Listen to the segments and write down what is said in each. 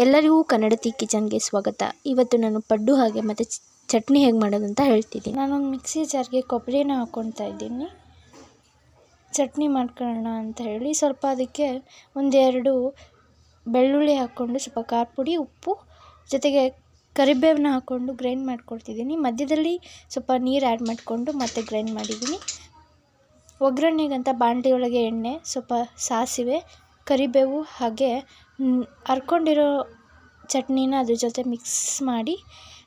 ಎಲ್ಲರಿಗೂ ಕನ್ನಡತಿ ಕಿಚನ್ಗೆ ಸ್ವಾಗತ. ಇವತ್ತು ನಾನು ಪಡ್ಡು ಹಾಗೆ ಮತ್ತು ಚಟ್ನಿ ಹೇಗೆ ಮಾಡೋದು ಅಂತ ಹೇಳ್ತಿದ್ದೀನಿ. ನಾನೊಂದು ಮಿಕ್ಸಿ ಜಾರ್ಗೆ ಕೊಬ್ಬರಿನ ಹಾಕ್ಕೊಳ್ತಾ ಇದ್ದೀನಿ. ಚಟ್ನಿ ಮಾಡ್ಕೊಳ್ಳೋಣ ಅಂತ ಹೇಳಿ ಸ್ವಲ್ಪ ಅದಕ್ಕೆ ಒಂದೆರಡು ಬೆಳ್ಳುಳ್ಳಿ ಹಾಕ್ಕೊಂಡು ಸ್ವಲ್ಪ ಖಾರ ಪುಡಿ, ಉಪ್ಪು ಜೊತೆಗೆ ಕರಿಬೇವನ್ನ ಹಾಕ್ಕೊಂಡು ಗ್ರೈಂಡ್ ಮಾಡ್ಕೊಳ್ತಿದ್ದೀನಿ. ಮಧ್ಯದಲ್ಲಿ ಸ್ವಲ್ಪ ನೀರು ಆ್ಯಡ್ ಮಾಡಿಕೊಂಡು ಮತ್ತೆ ಗ್ರೈಂಡ್ ಮಾಡಿದ್ದೀನಿ. ಒಗ್ಗರಣೆಗಂತ ಬಾಣಲಿ ಒಳಗೆ ಎಣ್ಣೆ, ಸ್ವಲ್ಪ ಸಾಸಿವೆ, ಕರಿಬೇವು ಹಾಗೆ ಹರ್ಕೊಂಡಿರೋ ಚಟ್ನಿನ ಅದ್ರ ಜೊತೆ ಮಿಕ್ಸ್ ಮಾಡಿ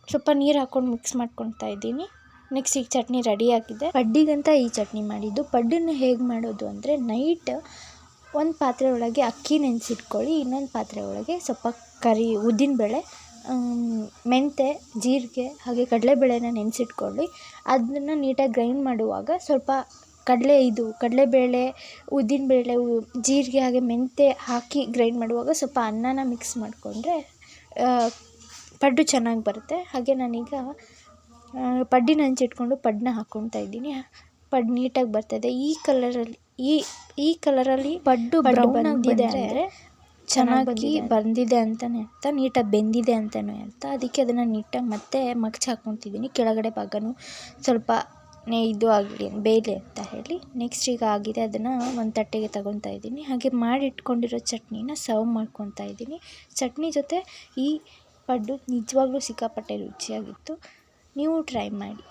ಸ್ವಲ್ಪ ನೀರು ಹಾಕ್ಕೊಂಡು ಮಿಕ್ಸ್ ಮಾಡ್ಕೊಳ್ತಾ ಇದ್ದೀನಿ. ನೆಕ್ಸ್ಟ್ ಈಗ ಚಟ್ನಿ ರೆಡಿಯಾಗಿದೆ. ಪಡ್ಡಿಗಂತ ಈ ಚಟ್ನಿ ಮಾಡಿದ್ದು. ಪಡ್ಡನ್ನು ಹೇಗೆ ಮಾಡೋದು ಅಂದರೆ, ನೈಟ್ ಒಂದು ಪಾತ್ರೆ ಒಳಗೆ ಅಕ್ಕಿ ನೆನೆಸಿಟ್ಕೊಳ್ಳಿ, ಇನ್ನೊಂದು ಪಾತ್ರೆ ಒಳಗೆ ಸ್ವಲ್ಪ ಉದ್ದಿನಬೇಳೆ, ಮೆಂತೆ, ಜೀರಿಗೆ ಹಾಗೆ ಕಡಲೆಬೇಳೆನ ನೆನೆಸಿಟ್ಕೊಳ್ಳಿ. ಅದನ್ನು ನೀಟಾಗಿ ಗ್ರೈಂಡ್ ಮಾಡುವಾಗ ಸ್ವಲ್ಪ ಕಡಲೆಬೇಳೆ, ಉದ್ದಿನಬೇಳೆ, ಜೀರಿಗೆ ಹಾಗೆ ಮೆಂತೆ ಹಾಕಿ ಗ್ರೈಂಡ್ ಮಾಡುವಾಗ ಸ್ವಲ್ಪ ಅನ್ನನ ಮಿಕ್ಸ್ ಮಾಡಿಕೊಂಡ್ರೆ ಪಡ್ಡು ಚೆನ್ನಾಗಿ ಬರುತ್ತೆ. ಹಾಗೆ ನಾನೀಗ ಪಡ್ಡಿನ ಹಂಚಿಟ್ಕೊಂಡು ಪಡ್ಡನ್ನ ಹಾಕ್ಕೊಳ್ತಾ ಇದ್ದೀನಿ. ಪಡ್ಡು ನೀಟಾಗಿ ಬರ್ತದೆ. ಈ ಕಲರಲ್ಲಿ ಪಡ್ಡು ಬ್ರೌನ್ ಬಂದಿದೆ ಅಂದರೆ ಚೆನ್ನಾಗಿ ಬಂದಿದೆ ಅಂತಲೇ ಅರ್ಥ, ನೀಟಾಗಿ ಬೆಂದಿದೆ ಅಂತಲೇ ಅರ್ಥ. ಅದಕ್ಕೆ ಅದನ್ನು ನೀಟಾಗಿ ಮತ್ತೆ ಮಗ್ಚಿ ಹಾಕ್ಕೊತಿದ್ದೀನಿ. ಕೆಳಗಡೆ ಭಾಗನೂ ಸ್ವಲ್ಪ ಇದು ಆಗಲಿ ಬೇಯಲಿ ಅಂತ ಹೇಳಿ. ನೆಕ್ಸ್ಟ್ ಈಗ ಆಗಿದೆ, ಅದನ್ನು ಒಂದು ತಟ್ಟೆಗೆ ತಗೊತಾ ಇದ್ದೀನಿ. ಹಾಗೆ ಮಾಡಿಟ್ಕೊಂಡಿರೋ ಚಟ್ನಿನ ಸರ್ವ್ ಮಾಡ್ಕೊತಾ ಇದ್ದೀನಿ. ಚಟ್ನಿ ಜೊತೆ ಈ ಪಡ್ಡು ನಿಜವಾಗ್ಲೂ ಸಿಕ್ಕಾಪಟ್ಟೆ ರುಚಿಯಾಗಿತ್ತು. ನೀವು ಟ್ರೈ ಮಾಡಿ.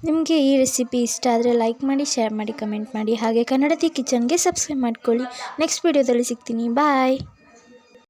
ನಿಮಗೆ ಈ ರೆಸಿಪಿ ಇಷ್ಟ ಆದರೆ ಲೈಕ್ ಮಾಡಿ, ಶೇರ್ ಮಾಡಿ, ಕಮೆಂಟ್ ಮಾಡಿ. ಹಾಗೆ ಕನ್ನಡತಿ ಕಿಚನ್ಗೆ ಸಬ್ಸ್ಕ್ರೈಬ್ ಮಾಡ್ಕೊಳ್ಳಿ. ನೆಕ್ಸ್ಟ್ ವೀಡಿಯೋದಲ್ಲಿ ಸಿಗ್ತೀನಿ. ಬಾಯ್.